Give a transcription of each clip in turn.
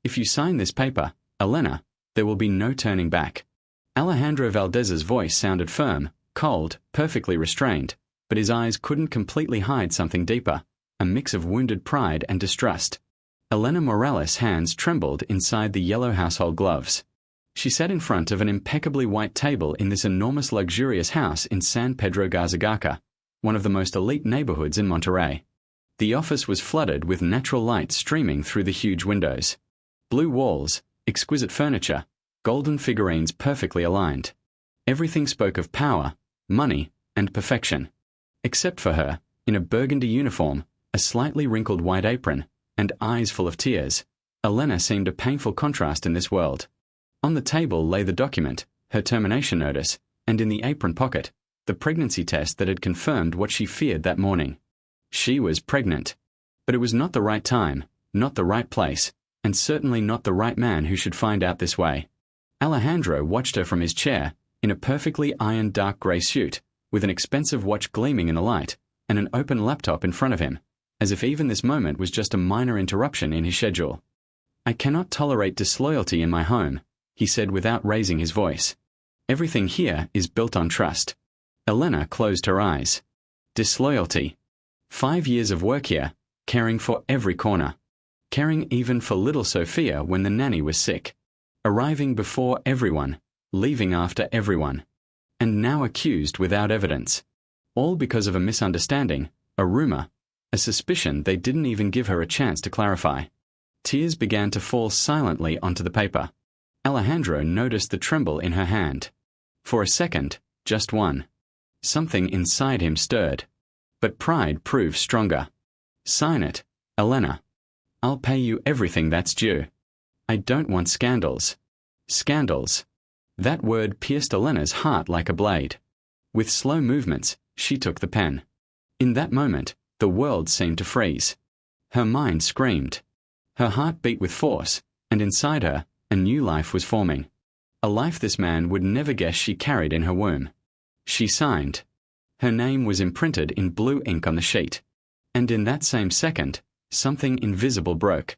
If you sign this paper, Elena, there will be no turning back. Alejandro Valdez's voice sounded firm, cold, perfectly restrained, but his eyes couldn't completely hide something deeper, a mix of wounded pride and distrust. Elena Morales' hands trembled inside the yellow household gloves. She sat in front of an impeccably white table in this enormous luxurious house in San Pedro Garza, one of the most elite neighborhoods in Monterrey. The office was flooded with natural light streaming through the huge windows. Blue walls, exquisite furniture, golden figurines perfectly aligned. Everything spoke of power, money, and perfection. Except for her, in a burgundy uniform, a slightly wrinkled white apron, and eyes full of tears, Elena seemed a painful contrast in this world. On the table lay the document, her termination notice, and in the apron pocket, the pregnancy test that had confirmed what she feared that morning. She was pregnant. But it was not the right time, not the right place, and certainly not the right man who should find out this way. Alejandro watched her from his chair, in a perfectly ironed dark grey suit, with an expensive watch gleaming in the light, and an open laptop in front of him, as if even this moment was just a minor interruption in his schedule. "I cannot tolerate disloyalty in my home," he said without raising his voice. "Everything here is built on trust." Elena closed her eyes. Disloyalty. 5 years of work here, caring for every corner. Caring even for little Sophia when the nanny was sick. Arriving before everyone, leaving after everyone. And now accused without evidence. All because of a misunderstanding, a rumor, a suspicion they didn't even give her a chance to clarify. Tears began to fall silently onto the paper. Alejandro noticed the tremble in her hand. For a second, just one. Something inside him stirred. But pride proved stronger. "Sign it, Elena. I'll pay you everything that's due. I don't want scandals." Scandals. That word pierced Elena's heart like a blade. With slow movements, she took the pen. In that moment, the world seemed to freeze. Her mind screamed. Her heart beat with force, and inside her, a new life was forming. A life this man would never guess she carried in her womb. She signed. Her name was imprinted in blue ink on the sheet. And in that same second, something invisible broke.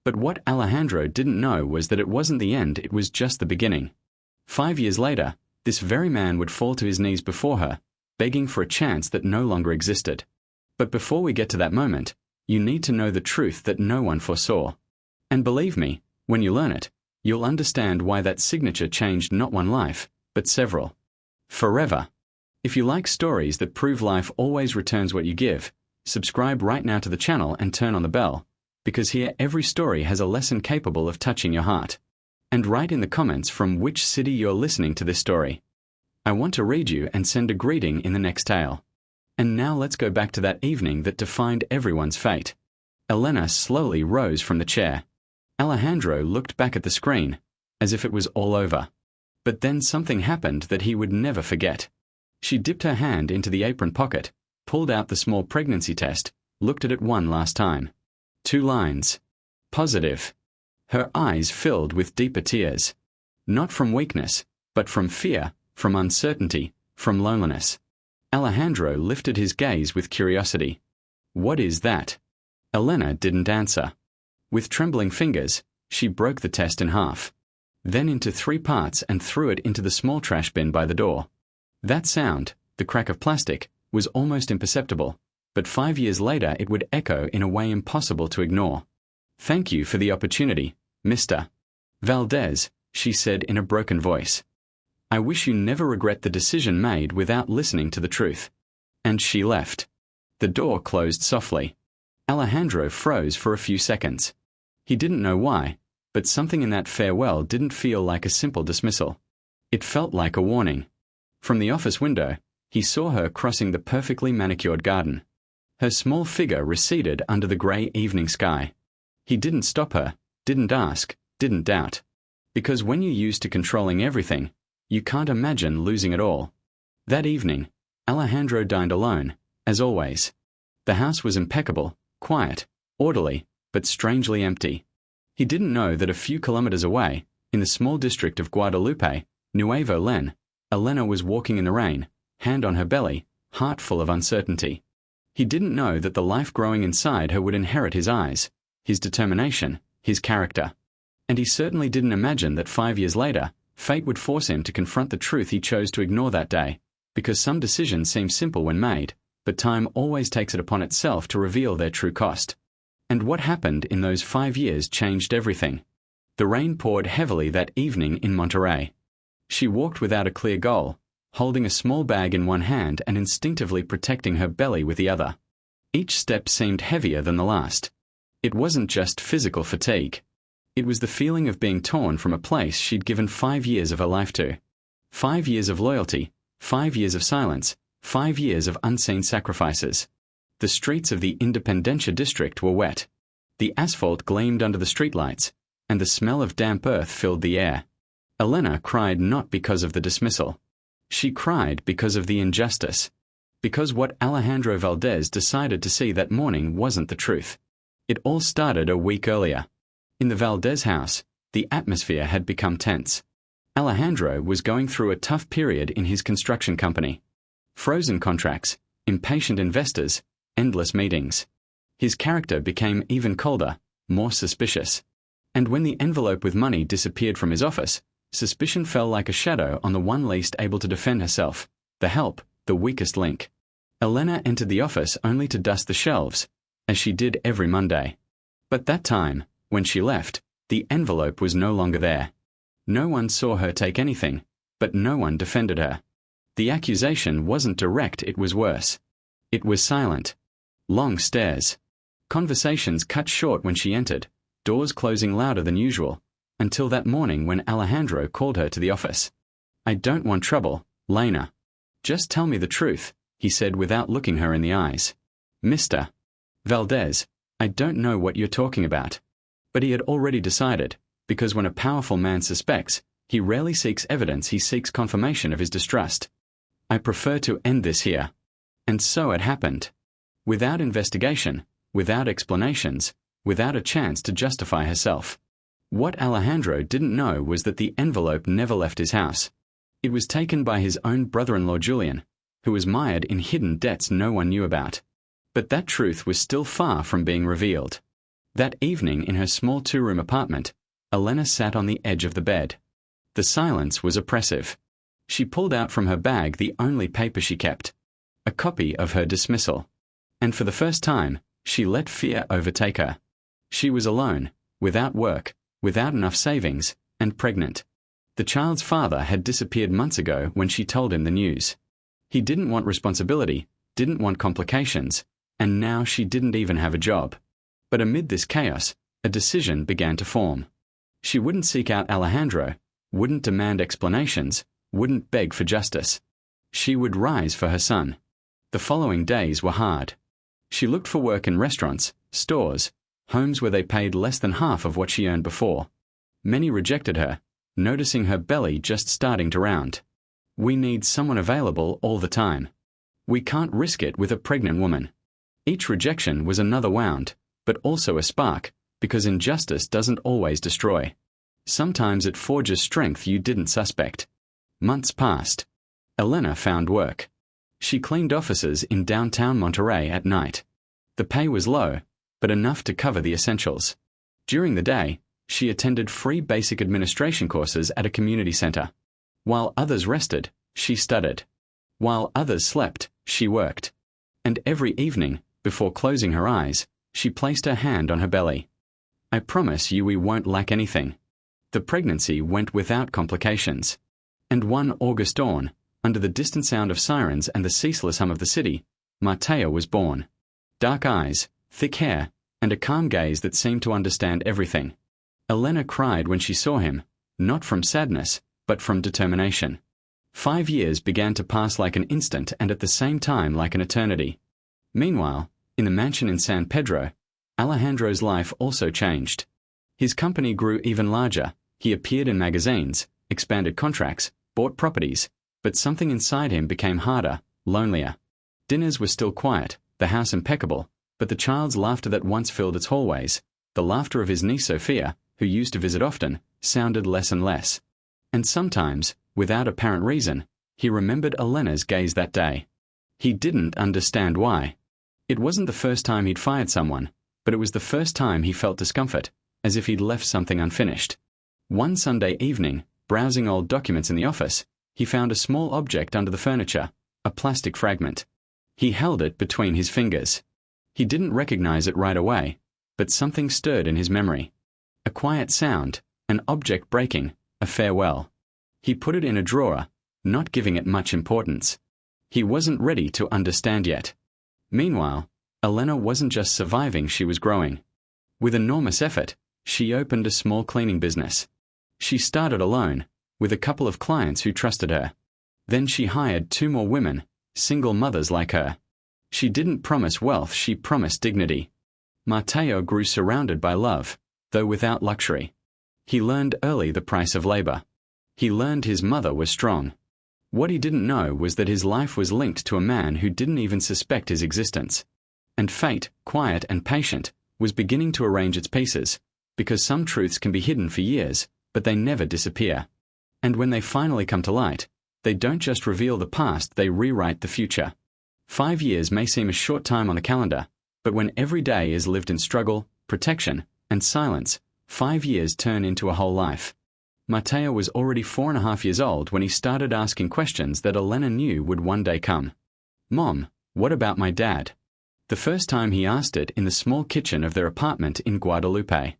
But what Alejandro didn't know was that it wasn't the end, it was just the beginning. 5 years later, this very man would fall to his knees before her, begging for a chance that no longer existed. But before we get to that moment, you need to know the truth that no one foresaw. And believe me, when you learn it, you'll understand why that signature changed not one life, but several. Forever. If you like stories that prove life always returns what you give, subscribe right now to the channel and turn on the bell, because here every story has a lesson capable of touching your heart. And write in the comments from which city you're listening to this story. I want to read you and send a greeting in the next tale. And now let's go back to that evening that defined everyone's fate. Elena slowly rose from the chair. Alejandro looked back at the screen, as if it was all over. But then something happened that he would never forget. She dipped her hand into the apron pocket, pulled out the small pregnancy test, looked at it one last time. 2 lines. Positive. Her eyes filled with deeper tears. Not from weakness, but from fear, from uncertainty, from loneliness. Alejandro lifted his gaze with curiosity. "What is that?" Elena didn't answer. With trembling fingers, she broke the test in half. Then into 3 parts and threw it into the small trash bin by the door. That sound, the crack of plastic, was almost imperceptible, but 5 years later it would echo in a way impossible to ignore. "Thank you for the opportunity, Mr. Valdez," she said in a broken voice. "I wish you never regret the decision made without listening to the truth." And she left. The door closed softly. Alejandro froze for a few seconds. He didn't know why, but something in that farewell didn't feel like a simple dismissal. It felt like a warning. From the office window, he saw her crossing the perfectly manicured garden. Her small figure receded under the grey evening sky. He didn't stop her, didn't ask, didn't doubt. Because when you're used to controlling everything, you can't imagine losing it all. That evening, Alejandro dined alone, as always. The house was impeccable, quiet, orderly, but strangely empty. He didn't know that a few kilometers away, in the small district of Guadalupe, Nuevo Len, Elena was walking in the rain, hand on her belly, heart full of uncertainty. He didn't know that the life growing inside her would inherit his eyes, his determination, his character. And he certainly didn't imagine that 5 years later, fate would force him to confront the truth he chose to ignore that day, because some decisions seem simple when made, but time always takes it upon itself to reveal their true cost. And what happened in those 5 years changed everything. The rain poured heavily that evening in Monterey. She walked without a clear goal, holding a small bag in one hand and instinctively protecting her belly with the other. Each step seemed heavier than the last. It wasn't just physical fatigue. It was the feeling of being torn from a place she'd given 5 years of her life to. 5 years of loyalty, 5 years of silence, 5 years of unseen sacrifices. The streets of the Independencia district were wet. The asphalt gleamed under the streetlights, and the smell of damp earth filled the air. Elena cried not because of the dismissal. She cried because of the injustice. Because what Alejandro Valdez decided to see that morning wasn't the truth. It all started a week earlier. In the Valdez house, the atmosphere had become tense. Alejandro was going through a tough period in his construction company. Frozen contracts, impatient investors, endless meetings. His character became even colder, more suspicious. And when the envelope with money disappeared from his office, suspicion fell like a shadow on the one least able to defend herself, the help, the weakest link. Elena entered the office only to dust the shelves, as she did every Monday. But that time, when she left, the envelope was no longer there. No one saw her take anything, but no one defended her. The accusation wasn't direct, it was worse. It was silent. Long stares. Conversations cut short when she entered, doors closing louder than usual, until that morning when Alejandro called her to the office. "I don't want trouble, Lena. Just tell me the truth," he said without looking her in the eyes. "Mr. Valdez, I don't know what you're talking about." But he had already decided, because when a powerful man suspects, he rarely seeks evidence, he seeks confirmation of his distrust. "I prefer to end this here." And so it happened. Without investigation, without explanations, without a chance to justify herself. What Alejandro didn't know was that the envelope never left his house. It was taken by his own brother-in-law Julian, who was mired in hidden debts no one knew about. But that truth was still far from being revealed. That evening in her small two-room apartment, Elena sat on the edge of the bed. The silence was oppressive. She pulled out from her bag the only paper she kept, a copy of her dismissal. And for the first time, she let fear overtake her. She was alone, without work, without enough savings, and pregnant. The child's father had disappeared months ago when she told him the news. He didn't want responsibility, didn't want complications, and now she didn't even have a job. But amid this chaos, a decision began to form. She wouldn't seek out Alejandro, wouldn't demand explanations, wouldn't beg for justice. She would rise for her son. The following days were hard. She looked for work in restaurants, stores, homes where they paid less than half of what she earned before. Many rejected her, noticing her belly just starting to round. "We need someone available all the time. We can't risk it with a pregnant woman." Each rejection was another wound, but also a spark, because injustice doesn't always destroy. Sometimes it forges strength you didn't suspect. Months passed. Elena found work. She cleaned offices in downtown Monterey at night. The pay was low, but enough to cover the essentials. During the day, she attended free basic administration courses at a community center. While others rested, she studied. While others slept, she worked. And every evening, before closing her eyes, she placed her hand on her belly. "I promise you we won't lack anything." The pregnancy went without complications. And one August dawn, under the distant sound of sirens and the ceaseless hum of the city, Mateo was born. Dark eyes, thick hair, and a calm gaze that seemed to understand everything. Elena cried when she saw him, not from sadness, but from determination. 5 years began to pass like an instant and at the same time like an eternity. Meanwhile, in the mansion in San Pedro, Alejandro's life also changed. His company grew even larger. He appeared in magazines, expanded contracts, bought properties, but something inside him became harder, lonelier. Dinners were still quiet, the house impeccable, but the child's laughter that once filled its hallways, the laughter of his niece Sophia, who used to visit often, sounded less and less. And sometimes, without apparent reason, he remembered Elena's gaze that day. He didn't understand why. It wasn't the first time he'd fired someone, but it was the first time he felt discomfort, as if he'd left something unfinished. One Sunday evening, browsing old documents in the office, he found a small object under the furniture, a plastic fragment. He held it between his fingers. He didn't recognize it right away, but something stirred in his memory. A quiet sound, an object breaking, a farewell. He put it in a drawer, not giving it much importance. He wasn't ready to understand yet. Meanwhile, Elena wasn't just surviving, she was growing. With enormous effort, she opened a small cleaning business. She started alone, with a couple of clients who trusted her. Then she hired 2 more women, single mothers like her. She didn't promise wealth, she promised dignity. Matteo grew surrounded by love, though without luxury. He learned early the price of labor. He learned his mother was strong. What he didn't know was that his life was linked to a man who didn't even suspect his existence. And fate, quiet and patient, was beginning to arrange its pieces, because some truths can be hidden for years, but they never disappear. And when they finally come to light, they don't just reveal the past, they rewrite the future. 5 years may seem a short time on the calendar, but when every day is lived in struggle, protection, and silence, 5 years turn into a whole life. Matteo was already 4.5 years old when he started asking questions that Elena knew would one day come. "Mom, what about my dad?" The first time he asked it in the small kitchen of their apartment in Guadalupe.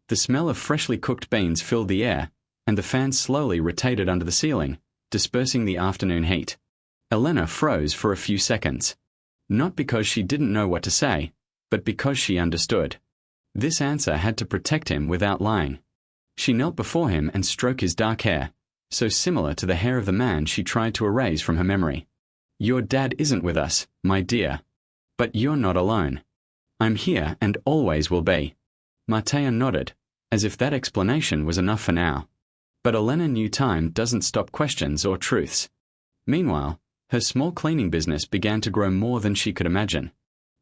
The smell of freshly cooked beans filled the air, and the fan slowly rotated under the ceiling, dispersing the afternoon heat. Elena froze for a few seconds. Not because she didn't know what to say, but because she understood. This answer had to protect him without lying. She knelt before him and stroked his dark hair, so similar to the hair of the man she tried to erase from her memory. "Your dad isn't with us, my dear. But you're not alone. I'm here and always will be." Matteo nodded, as if that explanation was enough for now. But Elena knew time doesn't stop questions or truths. Meanwhile, her small cleaning business began to grow more than she could imagine.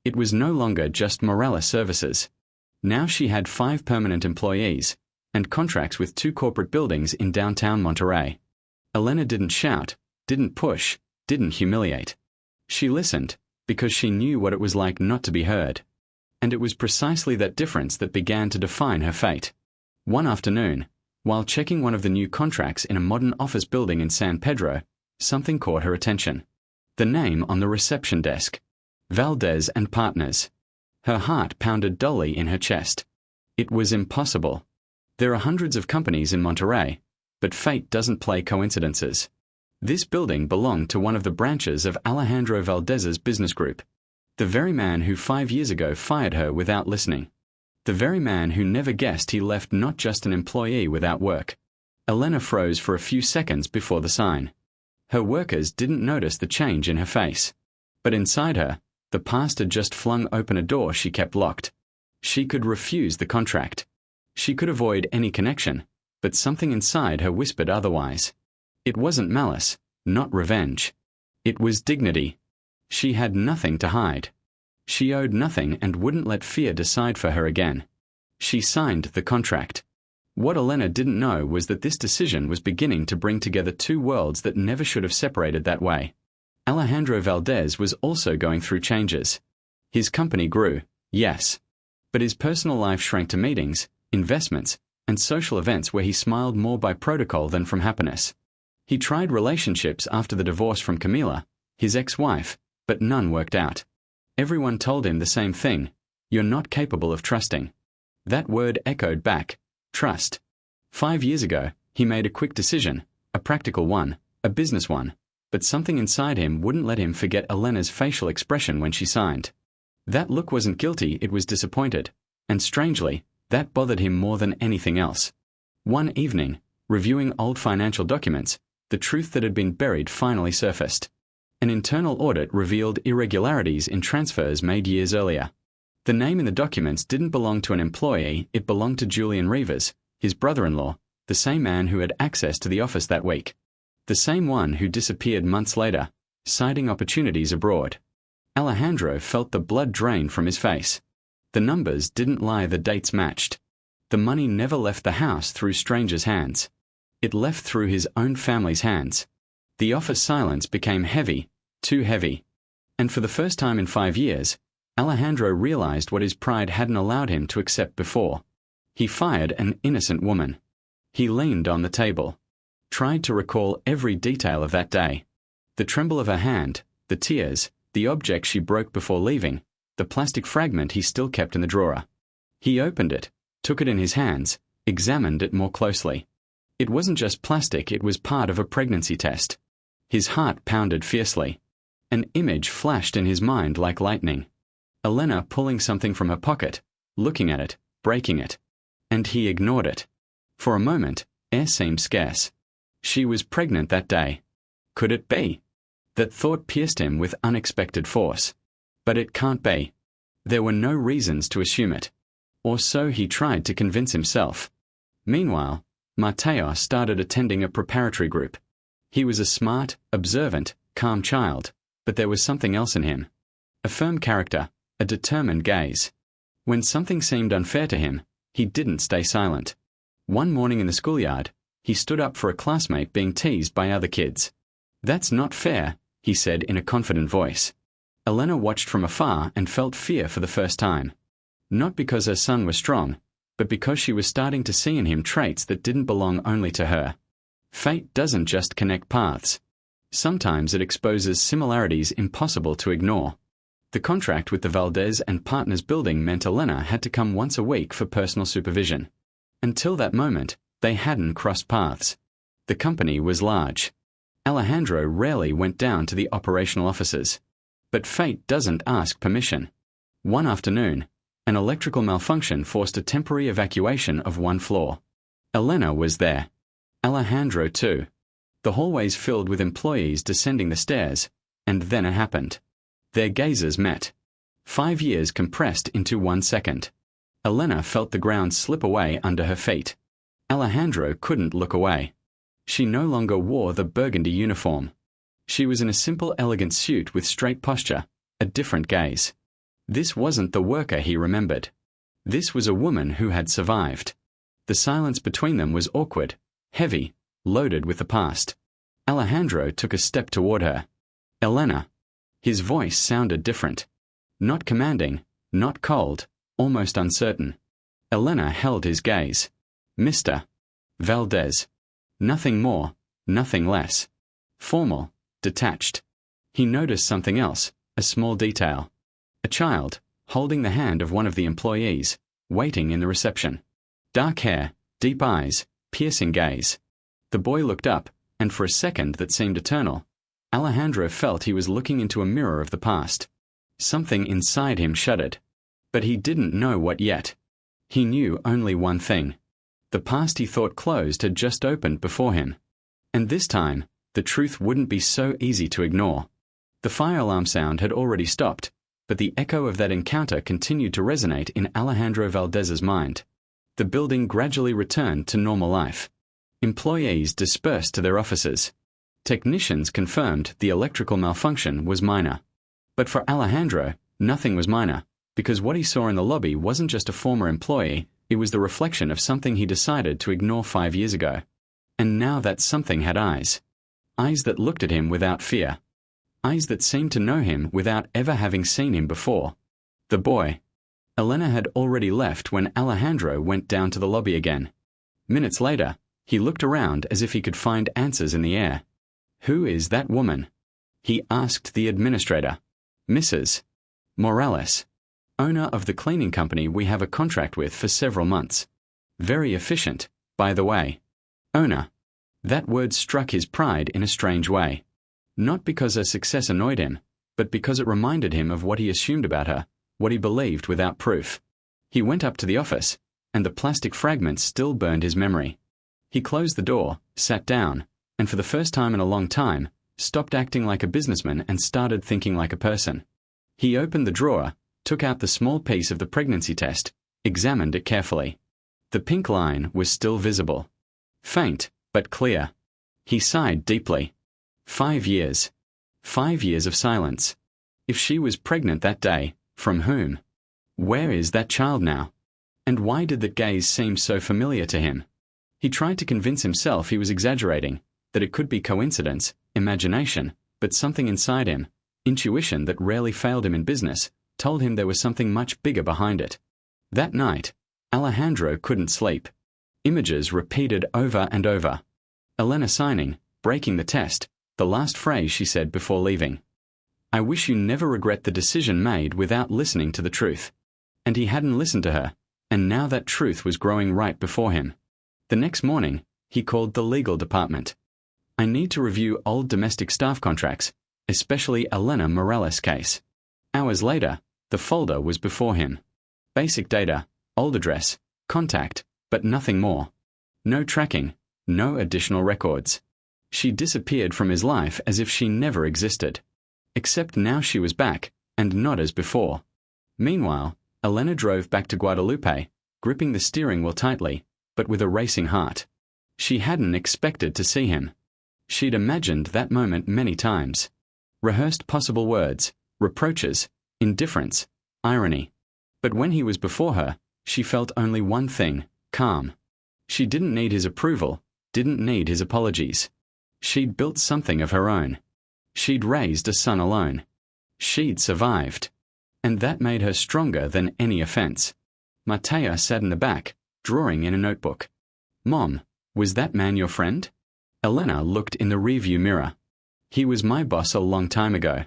It was no longer just morale services. Now she had 5 permanent employees, and contracts with 2 corporate buildings in downtown Monterey. Elena didn't shout, didn't push, didn't humiliate. She listened, because she knew what it was like not to be heard. And it was precisely that difference that began to define her fate. One afternoon, while checking one of the new contracts in a modern office building in San Pedro, something caught her attention. The name on the reception desk. Valdez and Partners. Her heart pounded dully in her chest. It was impossible. There are hundreds of companies in Monterey, but fate doesn't play coincidences. This building belonged to one of the branches of Alejandro Valdez's business group. The very man who 5 years ago fired her without listening. The very man who never guessed he left not just an employee without work. Elena froze for a few seconds before the sign. Her workers didn't notice the change in her face. But inside her, the past had just flung open a door she kept locked. She could refuse the contract. She could avoid any connection, but something inside her whispered otherwise. It wasn't malice, not revenge. It was dignity. She had nothing to hide. She owed nothing and wouldn't let fear decide for her again. She signed the contract. What Elena didn't know was that this decision was beginning to bring together 2 worlds that never should have separated that way. Alejandro Valdez was also going through changes. His company grew, yes. But his personal life shrank to meetings, investments, and social events where he smiled more by protocol than from happiness. He tried relationships after the divorce from Camila, his ex-wife, but none worked out. Everyone told him the same thing: "You're not capable of trusting." That word echoed back: trust. 5 years ago, he made a quick decision, a practical one, a business one, but something inside him wouldn't let him forget Elena's facial expression when she signed. That look wasn't guilty, it was disappointed, and strangely, that bothered him more than anything else. One evening, reviewing old financial documents, the truth that had been buried finally surfaced. An internal audit revealed irregularities in transfers made years earlier. The name in the documents didn't belong to an employee, it belonged to Julian Rivas, his brother-in-law, the same man who had access to the office that week. The same one who disappeared months later, citing opportunities abroad. Alejandro felt the blood drain from his face. The numbers didn't lie, the dates matched. The money never left the house through strangers' hands. It left through his own family's hands. The office silence became heavy, too heavy. And for the first time in 5 years, Alejandro realized what his pride hadn't allowed him to accept before. He fired an innocent woman. He leaned on the table, tried to recall every detail of that day. The tremble of her hand, the tears, the object she broke before leaving, the plastic fragment he still kept in the drawer. He opened it, took it in his hands, examined it more closely. It wasn't just plastic, it was part of a pregnancy test. His heart pounded fiercely. An image flashed in his mind like lightning. Elena pulling something from her pocket, looking at it, breaking it. And he ignored it. For a moment, air seemed scarce. She was pregnant that day. Could it be? That thought pierced him with unexpected force. But it can't be. There were no reasons to assume it. Or so he tried to convince himself. Meanwhile, Mateo started attending a preparatory group. He was a smart, observant, calm child, but there was something else in him. A firm character, a determined gaze. When something seemed unfair to him, he didn't stay silent. One morning in the schoolyard, he stood up for a classmate being teased by other kids. "That's not fair," he said in a confident voice. Elena watched from afar and felt fear for the first time. Not because her son was strong, but because she was starting to see in him traits that didn't belong only to her. Fate doesn't just connect paths. Sometimes it exposes similarities impossible to ignore. The contract with the Valdez and Partners building meant Elena had to come once a week for personal supervision. Until that moment, they hadn't crossed paths. The company was large. Alejandro rarely went down to the operational offices. But fate doesn't ask permission. One afternoon, an electrical malfunction forced a temporary evacuation of one floor. Elena was there. Alejandro too. The hallways filled with employees descending the stairs, and then it happened. Their gazes met. 5 years compressed into 1 second. Elena felt the ground slip away under her feet. Alejandro couldn't look away. She no longer wore the burgundy uniform. She was in a simple, elegant suit with straight posture, a different gaze. This wasn't the worker he remembered. This was a woman who had survived. The silence between them was awkward, heavy, loaded with the past. Alejandro took a step toward her. "Elena." His voice sounded different. Not commanding, not cold, almost uncertain. Elena held his gaze. "Mr. Valdez." Nothing more, nothing less. Formal, detached. He noticed something else, a small detail. A child, holding the hand of one of the employees, waiting in the reception. Dark hair, deep eyes, piercing gaze. The boy looked up, and for a second that seemed eternal, Alejandro felt he was looking into a mirror of the past. Something inside him shuddered. But he didn't know what yet. He knew only one thing. The past he thought closed had just opened before him. And this time, the truth wouldn't be so easy to ignore. The fire alarm sound had already stopped, but the echo of that encounter continued to resonate in Alejandro Valdez's mind. The building gradually returned to normal life. Employees dispersed to their offices. Technicians confirmed the electrical malfunction was minor. But for Alejandro, nothing was minor, because what he saw in the lobby wasn't just a former employee, it was the reflection of something he decided to ignore 5 years ago. And now that something had eyes. Eyes that looked at him without fear. Eyes that seemed to know him without ever having seen him before. The boy. Elena had already left when Alejandro went down to the lobby again. Minutes later, he looked around as if he could find answers in the air. "Who is that woman?" He asked the administrator. "Mrs. Morales, owner of the cleaning company we have a contract with for several months. Very efficient, by the way." Owner. That word struck his pride in a strange way. Not because her success annoyed him, but because it reminded him of what he assumed about her, what he believed without proof. He went up to the office, and the plastic fragments still burned his memory. He closed the door, sat down, and for the first time in a long time, stopped acting like a businessman and started thinking like a person. He opened the drawer, took out the small piece of the pregnancy test, examined it carefully. The pink line was still visible. Faint, but clear. He sighed deeply. 5 years. 5 years of silence. If she was pregnant that day, from whom? Where is that child now? And why did that gaze seem so familiar to him? He tried to convince himself he was exaggerating, that it could be coincidence, imagination, but something inside him, intuition that rarely failed him in business, told him there was something much bigger behind it. That night, Alejandro couldn't sleep. Images repeated over and over. Elena signing, breaking the test, the last phrase she said before leaving. I wish you never regret the decision made without listening to the truth. And he hadn't listened to her, and now that truth was growing right before him. The next morning, he called the legal department. I need to review old domestic staff contracts, especially Elena Morales' case. Hours later, the folder was before him. Basic data, old address, contact, but nothing more. No tracking, no additional records. She disappeared from his life as if she never existed. Except now she was back, and not as before. Meanwhile, Elena drove back to Guadalupe, gripping the steering wheel tightly, but with a racing heart. She hadn't expected to see him. She'd imagined that moment many times. Rehearsed possible words, reproaches, indifference, irony. But when he was before her, she felt only one thing, calm. She didn't need his approval, didn't need his apologies. She'd built something of her own. She'd raised a son alone. She'd survived. And that made her stronger than any offense. Matea sat in the back, drawing in a notebook. Mom, was that man your friend? Elena looked in the rearview mirror. He was my boss a long time ago.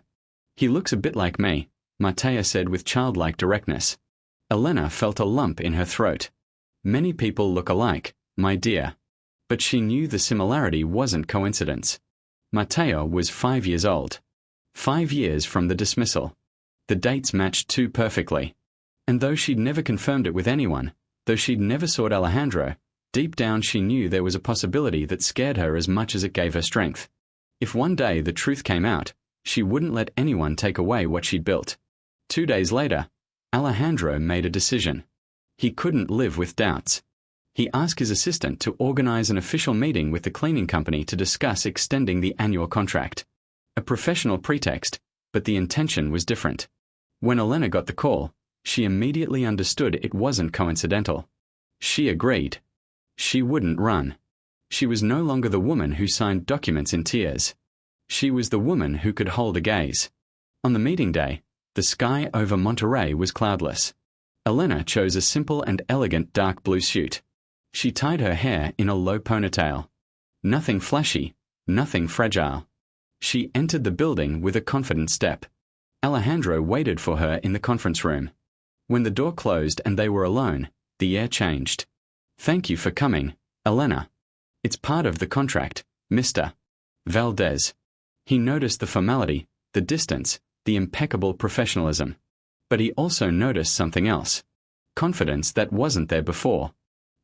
He looks a bit like me, Matea said with childlike directness. Elena felt a lump in her throat. Many people look alike, my dear. But she knew the similarity wasn't coincidence. Matea was 5 years old. 5 years from the dismissal. The dates matched too perfectly. And though she'd never confirmed it with anyone, though she'd never sought Alejandro, deep down she knew there was a possibility that scared her as much as it gave her strength. If one day the truth came out, she wouldn't let anyone take away what she'd built. 2 days later, Alejandro made a decision. He couldn't live with doubts. He asked his assistant to organize an official meeting with the cleaning company to discuss extending the annual contract. A professional pretext, but the intention was different. When Elena got the call, she immediately understood it wasn't coincidental. She agreed. She wouldn't run. She was no longer the woman who signed documents in tears. She was the woman who could hold a gaze. On the meeting day, the sky over Monterey was cloudless. Elena chose a simple and elegant dark blue suit. She tied her hair in a low ponytail. Nothing flashy, nothing fragile. She entered the building with a confident step. Alejandro waited for her in the conference room. When the door closed and they were alone, the air changed. Thank you for coming, Elena. It's part of the contract, Mr. Valdez. He noticed the formality, the distance, the impeccable professionalism. But he also noticed something else. Confidence that wasn't there before.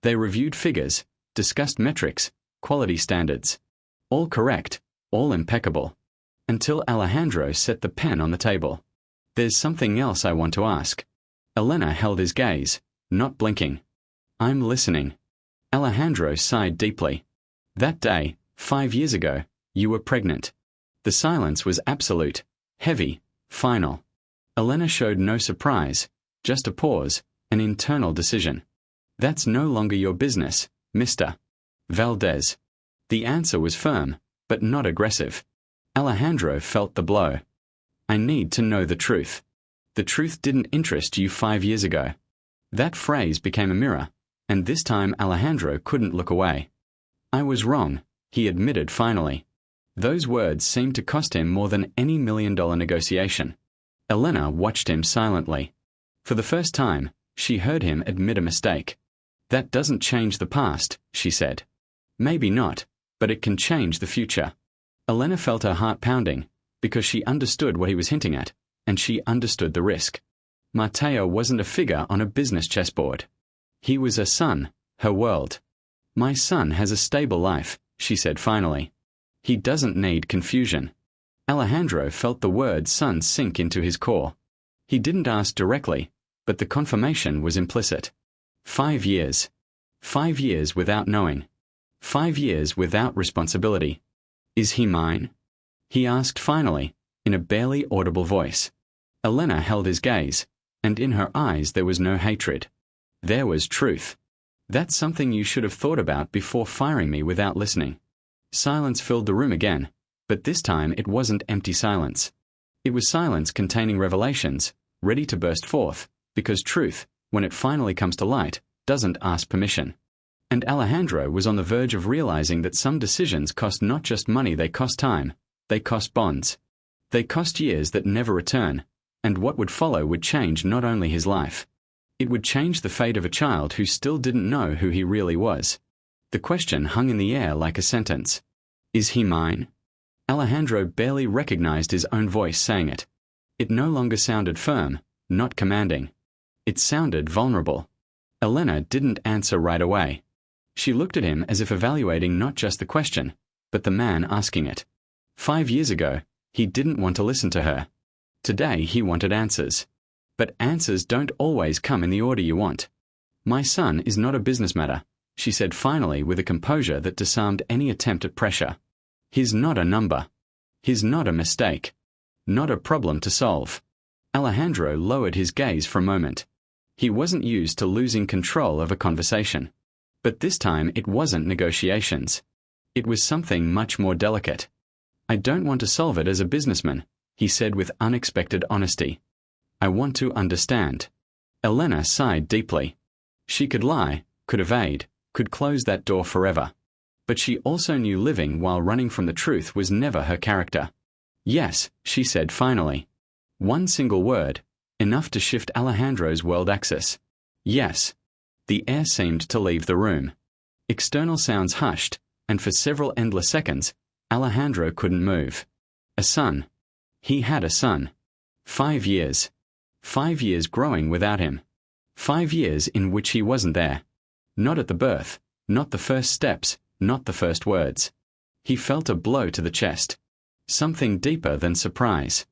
They reviewed figures, discussed metrics, quality standards. All correct, all impeccable. Until Alejandro set the pen on the table. There's something else I want to ask. Elena held his gaze, not blinking. I'm listening. Alejandro sighed deeply. That day, 5 years ago, you were pregnant. The silence was absolute, heavy, final. Elena showed no surprise, just a pause, an internal decision. That's no longer your business, Mr. Valdez. The answer was firm, but not aggressive. Alejandro felt the blow. I need to know the truth. The truth didn't interest you 5 years ago. That phrase became a mirror, and this time Alejandro couldn't look away. I was wrong, he admitted finally. Those words seemed to cost him more than any $1,000,000 negotiation. Elena watched him silently. For the first time, she heard him admit a mistake. That doesn't change the past, she said. Maybe not, but it can change the future. Elena felt her heart pounding, because she understood what he was hinting at, and she understood the risk. Matteo wasn't a figure on a business chessboard. He was a son, her world. My son has a stable life, she said finally. He doesn't need confusion. Alejandro felt the word son sink into his core. He didn't ask directly, but the confirmation was implicit. 5 years. 5 years without knowing. 5 years without responsibility. Is he mine? He asked finally, in a barely audible voice. Elena held his gaze, and in her eyes there was no hatred. There was truth. That's something you should have thought about before firing me without listening. Silence filled the room again, but this time it wasn't empty silence. It was silence containing revelations, ready to burst forth, because truth, when it finally comes to light, doesn't ask permission. And Alejandro was on the verge of realizing that some decisions cost not just money, they cost time, they cost bonds. They cost years that never return, and what would follow would change not only his life. It would change the fate of a child who still didn't know who he really was. The question hung in the air like a sentence. Is he mine? Alejandro barely recognized his own voice saying it. It no longer sounded firm, not commanding. It sounded vulnerable. Elena didn't answer right away. She looked at him as if evaluating not just the question, but the man asking it. 5 years ago, he didn't want to listen to her. Today he wanted answers. But answers don't always come in the order you want. My son is not a business matter, she said finally with a composure that disarmed any attempt at pressure. He's not a number. He's not a mistake. Not a problem to solve. Alejandro lowered his gaze for a moment. He wasn't used to losing control of a conversation. But this time it wasn't negotiations. It was something much more delicate. I don't want to solve it as a businessman, he said with unexpected honesty. I want to understand. Elena sighed deeply. She could lie, could evade, could close that door forever. But she also knew living while running from the truth was never her character. Yes, she said finally. One single word, enough to shift Alejandro's world axis. Yes. The air seemed to leave the room. External sounds hushed, and for several endless seconds, Alejandro couldn't move. A son. He had a son. 5 years. 5 years growing without him. 5 years in which he wasn't there. Not at the birth, not the first steps, not the first words. He felt a blow to the chest. Something deeper than surprise.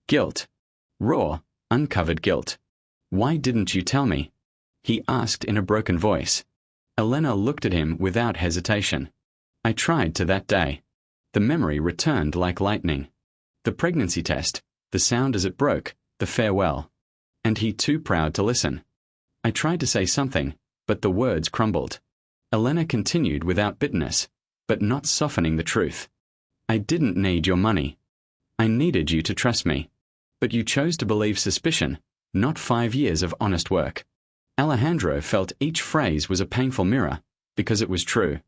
Guilt. Raw, uncovered guilt. Why didn't you tell me? He asked in a broken voice. Elena looked at him without hesitation. I tried to that day. The memory returned like lightning. The pregnancy test, the sound as it broke, the farewell. And he too proud to listen. I tried to say something, but the words crumbled. Elena continued without bitterness, but not softening the truth. I didn't need your money. I needed you to trust me. But you chose to believe suspicion, not 5 years of honest work. Alejandro felt each phrase was a painful mirror, because it was true.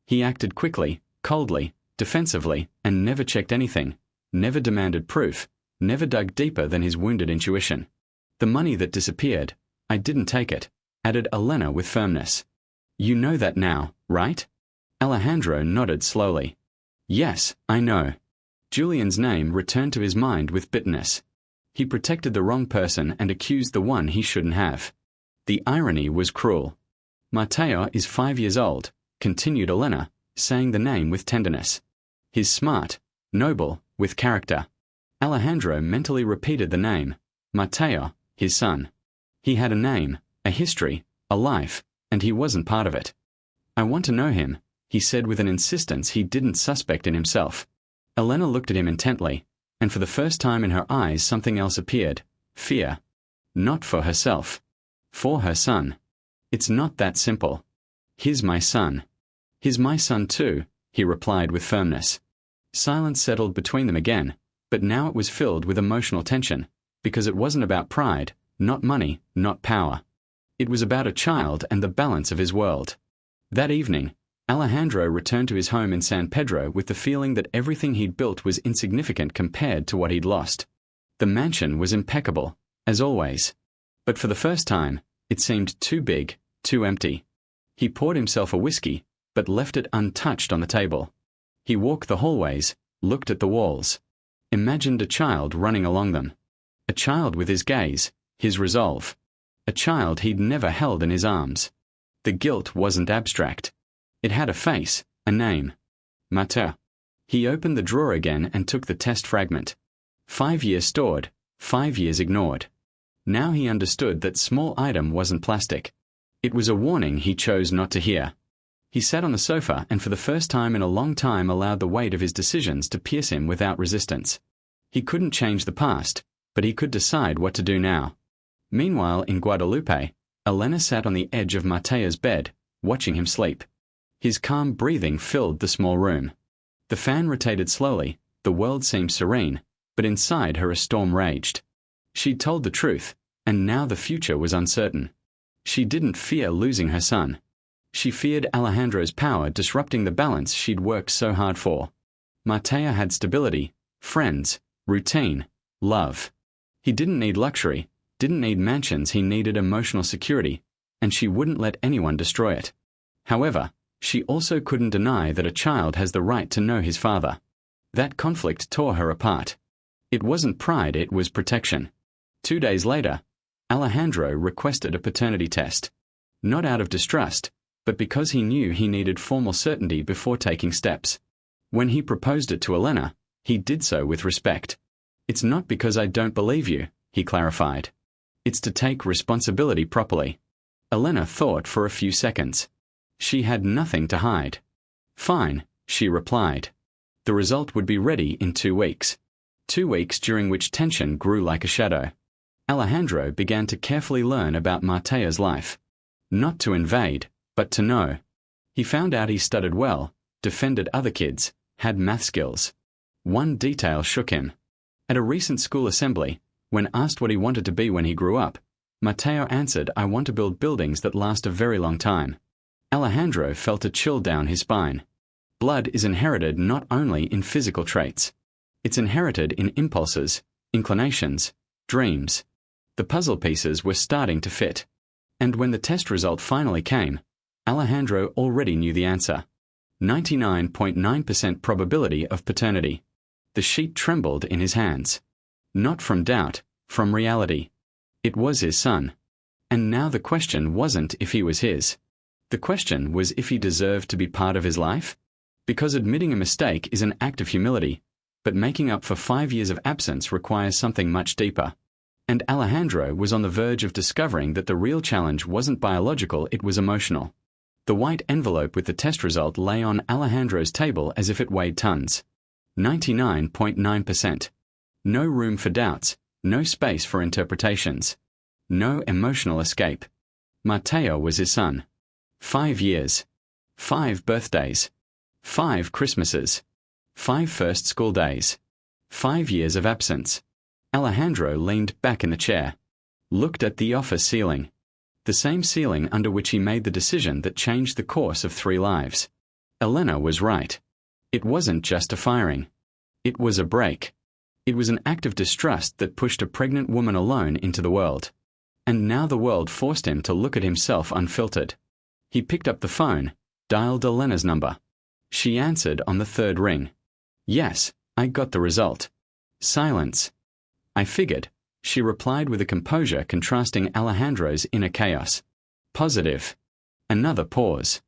He acted quickly, coldly, defensively, and never checked anything, never demanded proof, never dug deeper than his wounded intuition. The money that disappeared, I didn't take it, added Elena with firmness. You know that now, right? Alejandro nodded slowly. Yes, I know. Julian's name returned to his mind with bitterness. He protected the wrong person and accused the one he shouldn't have. The irony was cruel. Mateo is 5 years old, continued Elena, saying the name with tenderness. He's smart, noble, with character. Alejandro mentally repeated the name. Mateo, his son. He had a name, a history, a life, and he wasn't part of it. I want to know him, he said with an insistence he didn't suspect in himself. Elena looked at him intently, and for the first time in her eyes something else appeared. Fear. Not for herself. For her son. It's not that simple. He's my son. He's my son too, he replied with firmness. Silence settled between them again, but now it was filled with emotional tension, because it wasn't about pride, not money, not power. It was about a child and the balance of his world. That evening, Alejandro returned to his home in San Pedro with the feeling that everything he'd built was insignificant compared to what he'd lost. The mansion was impeccable, as always. But for the first time, it seemed too big, too empty. He poured himself a whiskey, but left it untouched on the table. He walked the hallways, looked at the walls. Imagined a child running along them. A child with his gaze, his resolve. A child he'd never held in his arms. The guilt wasn't abstract. It had a face, a name. Mateo. He opened the drawer again and took the test fragment. 5 years stored, 5 years ignored. Now he understood that small item wasn't plastic. It was a warning he chose not to hear. He sat on the sofa and for the first time in a long time allowed the weight of his decisions to pierce him without resistance. He couldn't change the past, but he could decide what to do now. Meanwhile, in Guadalupe, Elena sat on the edge of Mateo's bed, watching him sleep. His calm breathing filled the small room. The fan rotated slowly, the world seemed serene, but inside her a storm raged. She'd told the truth, and now the future was uncertain. She didn't fear losing her son. She feared Alejandro's power disrupting the balance she'd worked so hard for. Matteo had stability, friends, routine, love. He didn't need luxury, didn't need mansions, he needed emotional security, and she wouldn't let anyone destroy it. However, she also couldn't deny that a child has the right to know his father. That conflict tore her apart. It wasn't pride, it was protection. 2 days later, Alejandro requested a paternity test. Not out of distrust, but because he knew he needed formal certainty before taking steps. When he proposed it to Elena, he did so with respect. "It's not because I don't believe you," he clarified. "It's to take responsibility properly." Elena thought for a few seconds. She had nothing to hide. "Fine," she replied. The result would be ready in 2 weeks. 2 weeks during which tension grew like a shadow. Alejandro began to carefully learn about Matteo's life. Not to invade, but to know. He found out he studied well, defended other kids, had math skills. One detail shook him. At a recent school assembly, when asked what he wanted to be when he grew up, Matteo answered, "I want to build buildings that last a very long time." Alejandro felt a chill down his spine. Blood is inherited not only in physical traits. It's inherited in impulses, inclinations, dreams. The puzzle pieces were starting to fit. And when the test result finally came, Alejandro already knew the answer. 99.9% probability of paternity. The sheet trembled in his hands. Not from doubt, from reality. It was his son. And now the question wasn't if he was his. The question was if he deserved to be part of his life. Because admitting a mistake is an act of humility, but making up for 5 years of absence requires something much deeper. And Alejandro was on the verge of discovering that the real challenge wasn't biological, it was emotional. The white envelope with the test result lay on Alejandro's table as if it weighed tons. 99.9%. No room for doubts, no space for interpretations. No emotional escape. Matteo was his son. 5 years. 5 birthdays. 5 Christmases. 5 first school days. 5 years of absence. Alejandro leaned back in the chair. Looked at the office ceiling. The same ceiling under which he made the decision that changed the course of 3 lives. Elena was right. It wasn't just a firing. It was a break. It was an act of distrust that pushed a pregnant woman alone into the world. And now the world forced him to look at himself unfiltered. He picked up the phone, dialed Elena's number. She answered on the 3rd ring. "Yes, I got the result." Silence. "I figured," she replied with a composure contrasting Alejandro's inner chaos. "Positive." Another pause.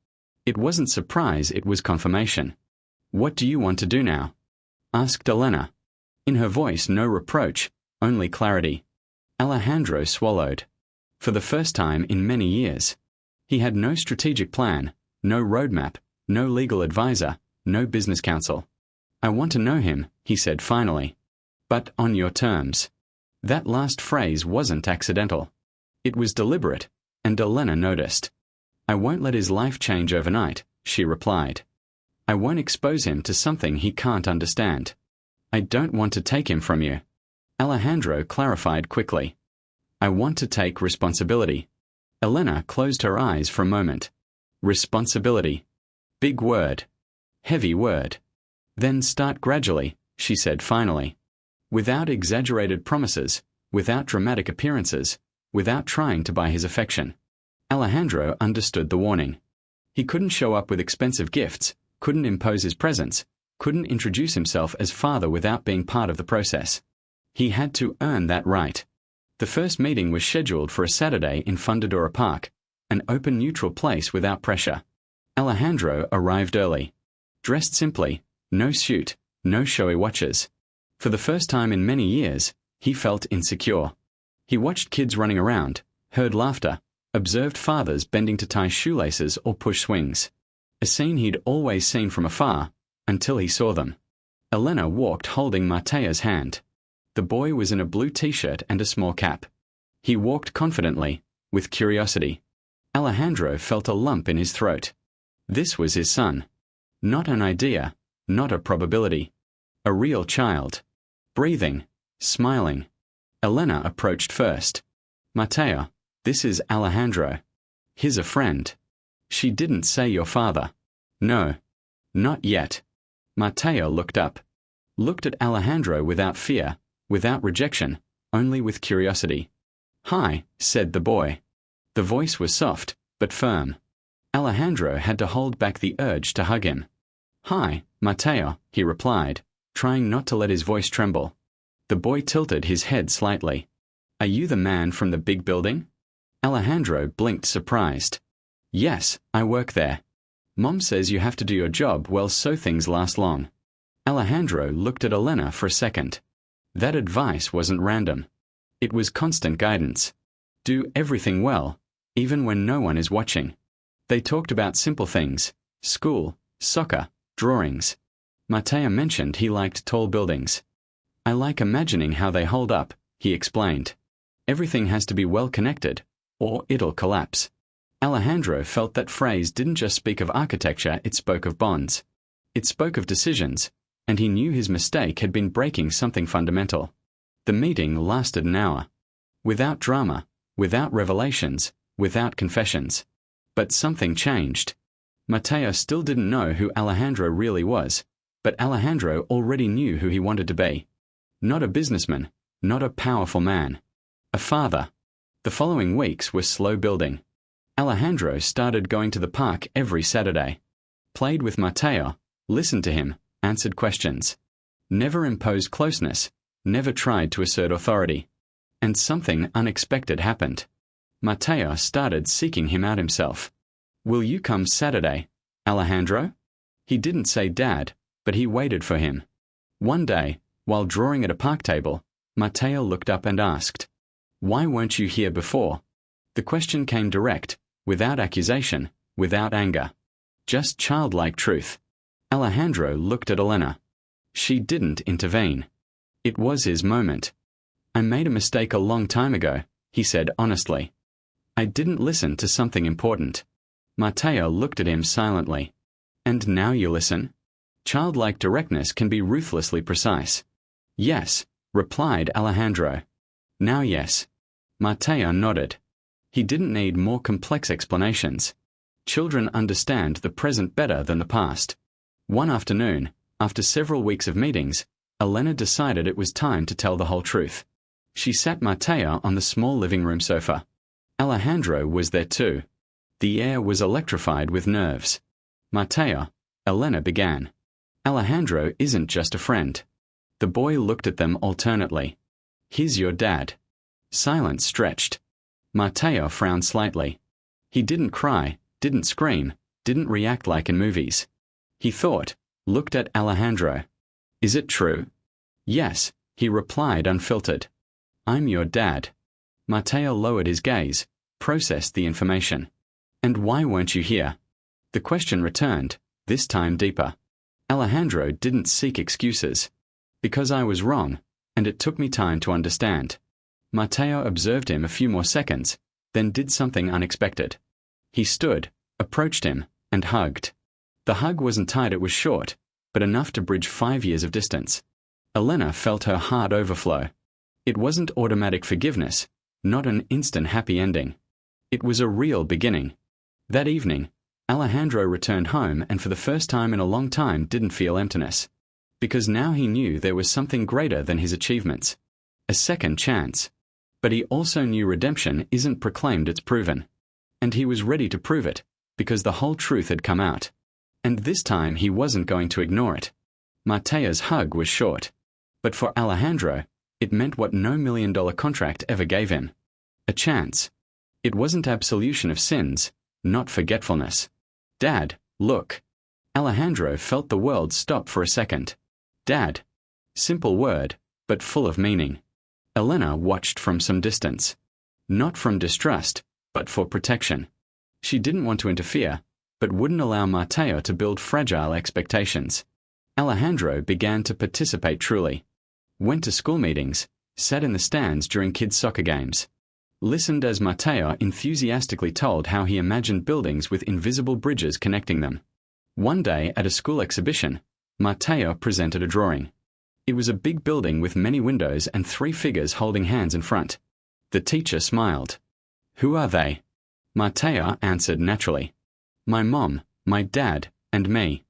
It wasn't surprise, it was confirmation. "What do you want to do now?" asked Elena. In her voice no reproach, only clarity. Alejandro swallowed. For the first time in many years. He had no strategic plan, no roadmap, no legal advisor, no business counsel. "I want to know him," he said finally. "But on your terms." That last phrase wasn't accidental. It was deliberate, and Elena noticed. "I won't let his life change overnight," she replied. "I won't expose him to something he can't understand. I don't want to take him from you." Alejandro clarified quickly. "I want to take responsibility." Elena closed her eyes for a moment. Responsibility. Big word. Heavy word. "Then start gradually," she said finally. Without exaggerated promises, without dramatic appearances, without trying to buy his affection. Alejandro understood the warning. He couldn't show up with expensive gifts, couldn't impose his presence, couldn't introduce himself as father without being part of the process. He had to earn that right. The first meeting was scheduled for a Saturday in Fundadora Park, an open neutral place without pressure. Alejandro arrived early. Dressed simply, no suit, no showy watches. For the first time in many years, he felt insecure. He watched kids running around, heard laughter, observed fathers bending to tie shoelaces or push swings. A scene he'd always seen from afar, until he saw them. Elena walked holding Matteo's hand. The boy was in a blue t-shirt and a small cap. He walked confidently, with curiosity. Alejandro felt a lump in his throat. This was his son. Not an idea, not a probability. A real child. Breathing, smiling. Elena approached first. "Matteo, this is Alejandro." He's a friend. She didn't say your father. No. Not yet. Matteo looked up. Looked at Alejandro without fear, without rejection, only with curiosity. Hi, said the boy. The voice was soft, but firm. Alejandro had to hold back the urge to hug him. Hi, Matteo, he replied, trying not to let his voice tremble. The boy tilted his head slightly. Are you the man from the big building? Alejandro blinked surprised. Yes, I work there. Mom says you have to do your job well so things last long. Alejandro looked at Elena for a second. That advice wasn't random. It was constant guidance. Do everything well, even when no one is watching. They talked about simple things: school, soccer, drawings. Matteo mentioned he liked tall buildings. I like imagining how they hold up, he explained. Everything has to be well connected, or it'll collapse. Alejandro felt that phrase didn't just speak of architecture, it spoke of bonds. It spoke of decisions, and he knew his mistake had been breaking something fundamental. The meeting lasted an hour. Without drama, without revelations, without confessions. But something changed. Matteo still didn't know who Alejandro really was, but Alejandro already knew who he wanted to be. Not a businessman, not a powerful man. A father. The following weeks were slow building. Alejandro started going to the park every Saturday. Played with Matteo, listened to him, answered questions. Never imposed closeness, never tried to assert authority. And something unexpected happened. Matteo started seeking him out himself. Will you come Saturday, Alejandro? He didn't say Dad, but he waited for him. One day, while drawing at a park table, Matteo looked up and asked, Why weren't you here before? The question came direct, without accusation, without anger. Just childlike truth. Alejandro looked at Elena. She didn't intervene. It was his moment. I made a mistake a long time ago, he said honestly. I didn't listen to something important. Matteo looked at him silently. And now you listen? Childlike directness can be ruthlessly precise. Yes, replied Alejandro. Now yes. Matteo nodded. He didn't need more complex explanations. Children understand the present better than the past. One afternoon, after several weeks of meetings, Elena decided it was time to tell the whole truth. She sat Matteo on the small living room sofa. Alejandro was there too. The air was electrified with nerves. Matteo, Elena began. Alejandro isn't just a friend. The boy looked at them alternately. He's your dad. Silence stretched. Matteo frowned slightly. He didn't cry, didn't scream, didn't react like in movies. He thought, looked at Alejandro. Is it true? Yes, he replied unfiltered. I'm your dad. Matteo lowered his gaze, processed the information. And why weren't you here? The question returned, this time deeper. Alejandro didn't seek excuses. Because I was wrong, and it took me time to understand. Matteo observed him a few more seconds, then did something unexpected. He stood, approached him, and hugged. The hug wasn't tight, it was short, but enough to bridge 5 years of distance. Elena felt her heart overflow. It wasn't automatic forgiveness, not an instant happy ending. It was a real beginning. That evening, Alejandro returned home and for the first time in a long time didn't feel emptiness. Because now he knew there was something greater than his achievements. A second chance. But he also knew redemption isn't proclaimed, it's proven. And he was ready to prove it, because the whole truth had come out. And this time he wasn't going to ignore it. Matteo's hug was short. But for Alejandro, it meant what no $1 million contract ever gave him. A chance. It wasn't absolution of sins, not forgetfulness. Dad, look. Alejandro felt the world stop for a second. Dad. Simple word, but full of meaning. Elena watched from some distance. Not from distrust, but for protection. She didn't want to interfere, but wouldn't allow Matteo to build fragile expectations. Alejandro began to participate truly. Went to school meetings, sat in the stands during kids' soccer games. Listened as Matteo enthusiastically told how he imagined buildings with invisible bridges connecting them. One day at a school exhibition, Matteo presented a drawing. It was a big building with many windows and 3 figures holding hands in front. The teacher smiled. Who are they? Matteo answered naturally. My mom, my dad, and me.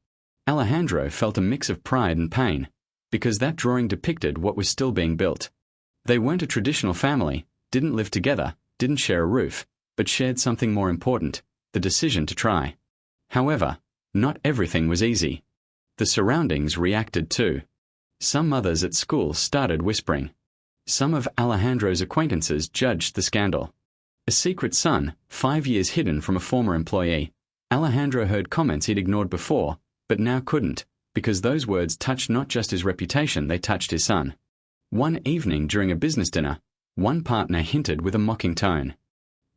Alejandro felt a mix of pride and pain, because that drawing depicted what was still being built. They weren't a traditional family, didn't live together, didn't share a roof, but shared something more important, the decision to try. However, not everything was easy. The surroundings reacted too. Some mothers at school started whispering. Some of Alejandro's acquaintances judged the scandal. A secret son, 5 years hidden from a former employee. Alejandro heard comments he'd ignored before, but now couldn't, because those words touched not just his reputation, they touched his son. One evening during a business dinner, one partner hinted with a mocking tone,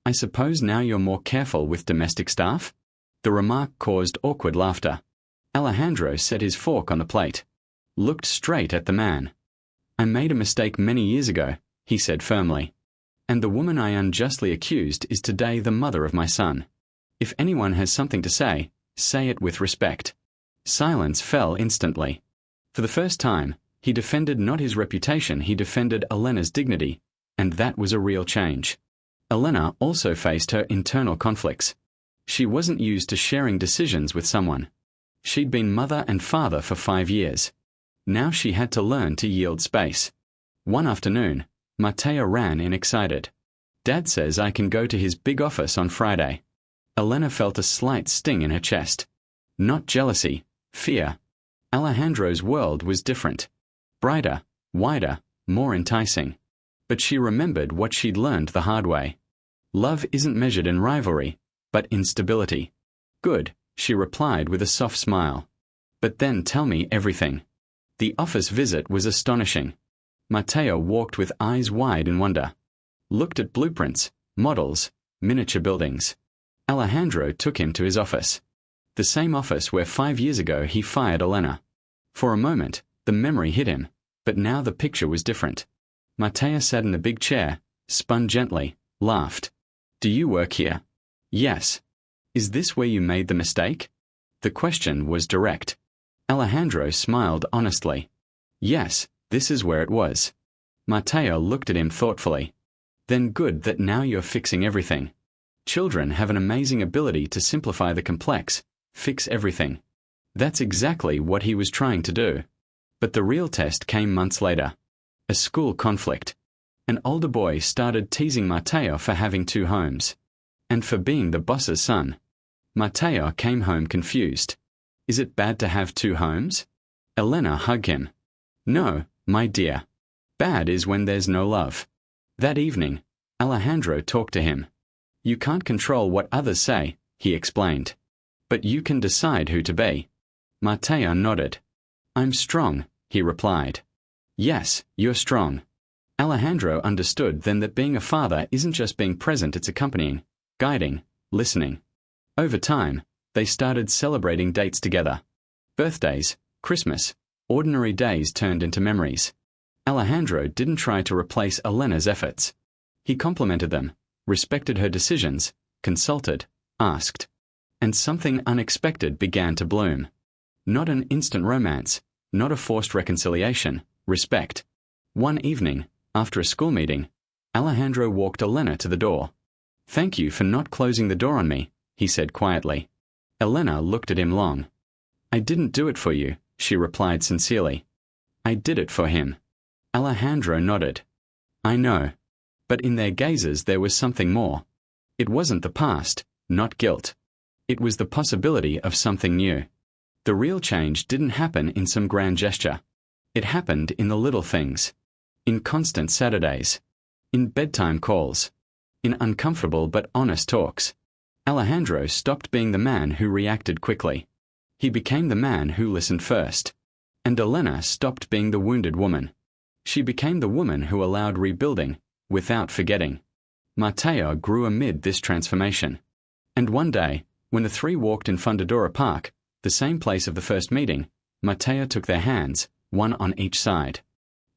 I suppose now you're more careful with domestic staff? The remark caused awkward laughter. Alejandro set his fork on the plate, looked straight at the man. I made a mistake many years ago, he said firmly. And the woman I unjustly accused is today the mother of my son. If anyone has something to say it with respect. Silence fell instantly. For the first time, he defended not his reputation, he defended Elena's dignity, and that was a real change. Elena also faced her internal conflicts. She wasn't used to sharing decisions with someone. She'd been mother and father for 5 years. Now she had to learn to yield space. One afternoon, Matteo ran in excited. Dad says I can go to his big office on Friday. Elena felt a slight sting in her chest. Not jealousy, fear. Alejandro's world was different. Brighter, wider, more enticing. But she remembered what she'd learned the hard way. Love isn't measured in rivalry, but in stability. Good, she replied with a soft smile. But then tell me everything. The office visit was astonishing. Matteo walked with eyes wide in wonder. Looked at blueprints, models, miniature buildings. Alejandro took him to his office. The same office where 5 years ago he fired Elena. For a moment, the memory hit him, but now the picture was different. Matteo sat in the big chair, spun gently, laughed. Do you work here? Yes. Is this where you made the mistake? The question was direct. Alejandro smiled honestly. Yes, this is where it was. Matteo looked at him thoughtfully. Then good that now you're fixing everything. Children have an amazing ability to simplify the complex, fix everything. That's exactly what he was trying to do. But the real test came months later. A school conflict. An older boy started teasing Matteo for having 2 homes. And for being the boss's son. Matteo came home confused. Is it bad to have 2 homes? Elena hugged him. No, my dear. Bad is when there's no love. That evening, Alejandro talked to him. You can't control what others say, he explained. But you can decide who to be. Matteo nodded. I'm strong, he replied. Yes, you're strong. Alejandro understood then that being a father isn't just being present, it's accompanying, guiding, listening. Over time, they started celebrating dates together. Birthdays, Christmas, ordinary days turned into memories. Alejandro didn't try to replace Elena's efforts. He complimented them, respected her decisions, consulted, asked. And something unexpected began to bloom. Not an instant romance, not a forced reconciliation, respect. One evening, after a school meeting, Alejandro walked Elena to the door. Thank you for not closing the door on me, he said quietly. Elena looked at him long. I didn't do it for you, she replied sincerely. I did it for him. Alejandro nodded. I know. But in their gazes there was something more. It wasn't the past, not guilt. It was the possibility of something new. The real change didn't happen in some grand gesture. It happened in the little things. In constant Saturdays. In bedtime calls. In uncomfortable but honest talks. Alejandro stopped being the man who reacted quickly. He became the man who listened first. And Elena stopped being the wounded woman. She became the woman who allowed rebuilding, without forgetting. Matteo grew amid this transformation. And one day, when the 3 walked in Fundadora Park, the same place of the first meeting, Matteo took their hands, one on each side.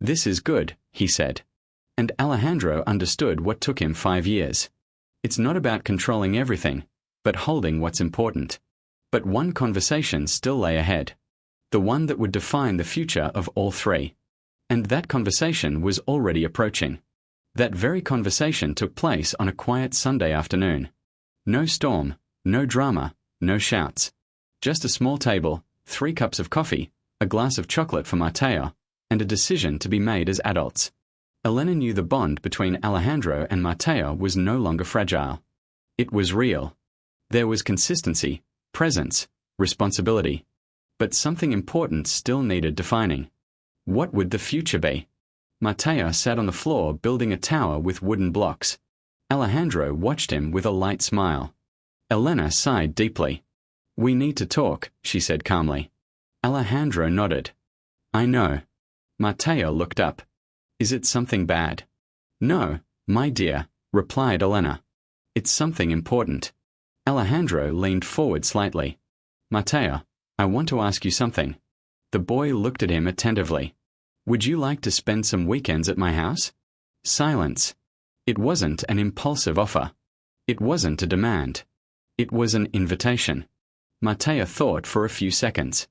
This is good, he said. And Alejandro understood what took him 5 years. It's not about controlling everything, but holding what's important. But one conversation still lay ahead. The one that would define the future of all 3. And that conversation was already approaching. That very conversation took place on a quiet Sunday afternoon. No storm, no drama, no shouts. Just a small table, 3 cups of coffee, a glass of chocolate for Matteo, and a decision to be made as adults. Elena knew the bond between Alejandro and Matteo was no longer fragile. It was real. There was consistency, presence, responsibility. But something important still needed defining. What would the future be? Matteo sat on the floor building a tower with wooden blocks. Alejandro watched him with a light smile. Elena sighed deeply. "We need to talk," she said calmly. Alejandro nodded. "I know." Matteo looked up. "Is it something bad?" "No, my dear," replied Elena. "It's something important." Alejandro leaned forward slightly. "Matteo, I want to ask you something." The boy looked at him attentively. "Would you like to spend some weekends at my house?" Silence. It wasn't an impulsive offer. It wasn't a demand. It was an invitation. Matteo thought for a few seconds.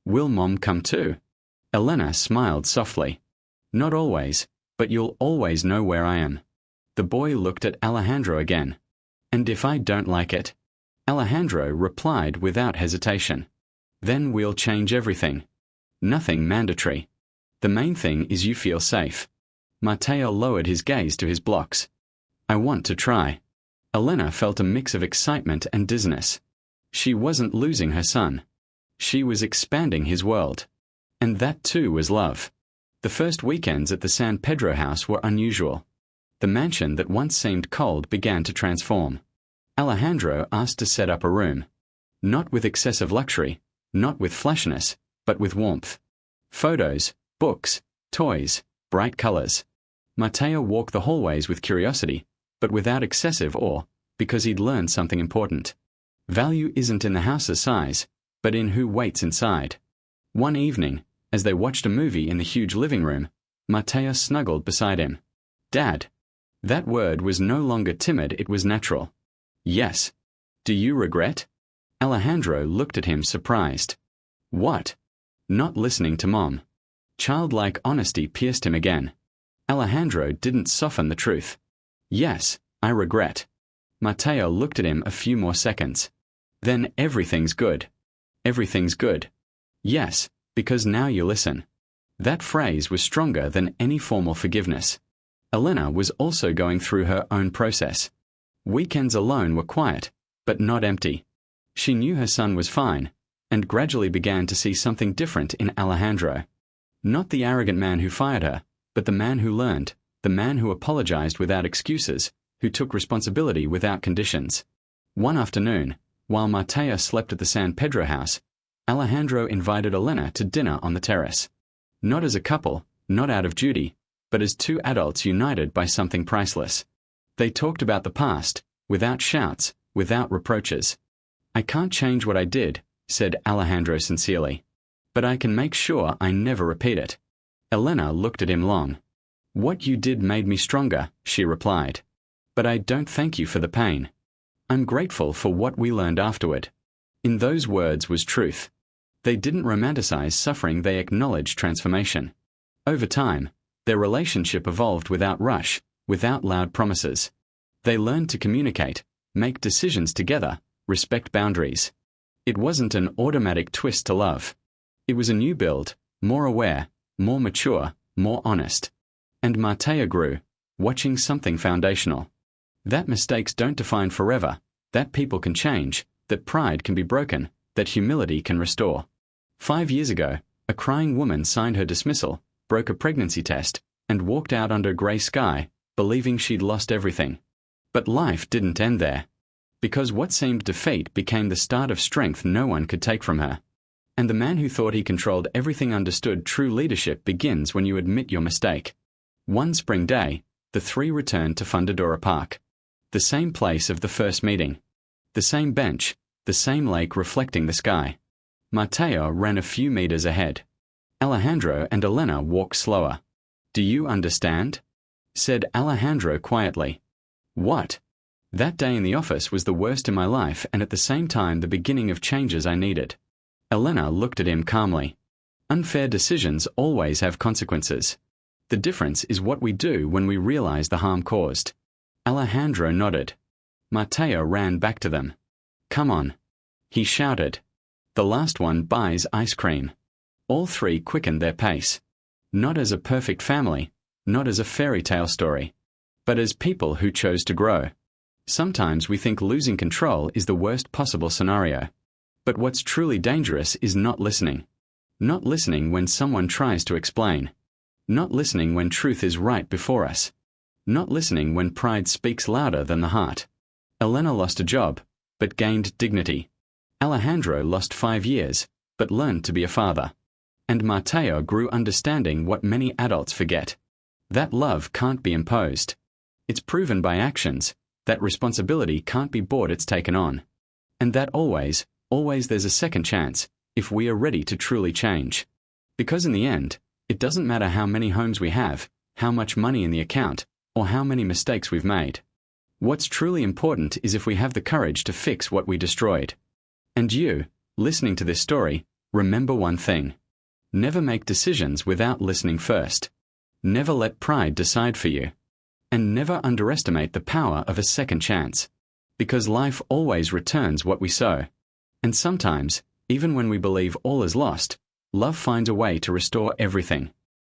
"Will Mom come too?" Elena smiled softly. "Not always, but you'll always know where I am." The boy looked at Alejandro again. "And if I don't like it?" Alejandro replied without hesitation. "Then we'll change everything. Nothing mandatory. The main thing is you feel safe." Matteo lowered his gaze to his blocks. "I want to try." Elena felt a mix of excitement and dizziness. She wasn't losing her son. She was expanding his world. And that too was love. The first weekends at the San Pedro house were unusual. The mansion that once seemed cold began to transform. Alejandro asked to set up a room. Not with excessive luxury, not with flashiness, but with warmth. Photos, books, toys, bright colors. Matteo walked the hallways with curiosity, but without excessive awe, because he'd learned something important. Value isn't in the house's size, but in who waits inside. One evening, as they watched a movie in the huge living room, Matteo snuggled beside him. "Dad." That word was no longer timid, it was natural. "Yes." "Do you regret?" Alejandro looked at him surprised. "What?" "Not listening to Mom." Childlike honesty pierced him again. Alejandro didn't soften the truth. "Yes, I regret." Matteo looked at him a few more seconds. "Then everything's good." "Everything's good." "Yes, because now you listen." That phrase was stronger than any formal forgiveness. Elena was also going through her own process. Weekends alone were quiet, but not empty. She knew her son was fine, and gradually began to see something different in Alejandro. Not the arrogant man who fired her, but the man who learned, the man who apologized without excuses, who took responsibility without conditions. One afternoon, while Matteo slept at the San Pedro house, Alejandro invited Elena to dinner on the terrace. Not as a couple, not out of duty, but as two adults united by something priceless. They talked about the past, without shouts, without reproaches. "I can't change what I did," said Alejandro sincerely. "But I can make sure I never repeat it." Elena looked at him long. "What you did made me stronger," she replied. "But I don't thank you for the pain. I'm grateful for what we learned afterward." In those words was truth. They didn't romanticize suffering, they acknowledged transformation. Over time, their relationship evolved without rush, without loud promises. They learned to communicate, make decisions together, respect boundaries. It wasn't an automatic twist to love. It was a new build, more aware, more mature, more honest. And Matteo grew, watching something foundational. That mistakes don't define forever, that people can change, that pride can be broken, that humility can restore. 5 years ago, a crying woman signed her dismissal, broke a pregnancy test, and walked out under a grey sky, believing she'd lost everything. But life didn't end there. Because what seemed defeat became the start of strength no one could take from her. And the man who thought he controlled everything understood true leadership begins when you admit your mistake. One spring day, the three returned to Fundadora Park. The same place of the first meeting. The same bench, the same lake reflecting the sky. Matteo ran a few meters ahead. Alejandro and Elena walked slower. "Do you understand?" said Alejandro quietly. "What?" "That day in the office was the worst in my life and at the same time the beginning of changes I needed." Elena looked at him calmly. "Unfair decisions always have consequences. The difference is what we do when we realize the harm caused." Alejandro nodded. Matteo ran back to them. "Come on," he shouted. "The last one buys ice cream." All three quickened their pace. Not as a perfect family, not as a fairy tale story, but as people who chose to grow. Sometimes we think losing control is the worst possible scenario. But what's truly dangerous is not listening. Not listening when someone tries to explain. Not listening when truth is right before us. Not listening when pride speaks louder than the heart. Elena lost a job, but gained dignity. Alejandro lost 5 years, but learned to be a father. And Matteo grew understanding what many adults forget. That love can't be imposed. It's proven by actions. That responsibility can't be bought, it's taken on. And that always there's a second chance, if we are ready to truly change. Because in the end, it doesn't matter how many homes we have, how much money in the account, or how many mistakes we've made. What's truly important is if we have the courage to fix what we destroyed. And you, listening to this story, remember one thing. Never make decisions without listening first. Never let pride decide for you. And never underestimate the power of a second chance. Because life always returns what we sow. And sometimes, even when we believe all is lost, love finds a way to restore everything.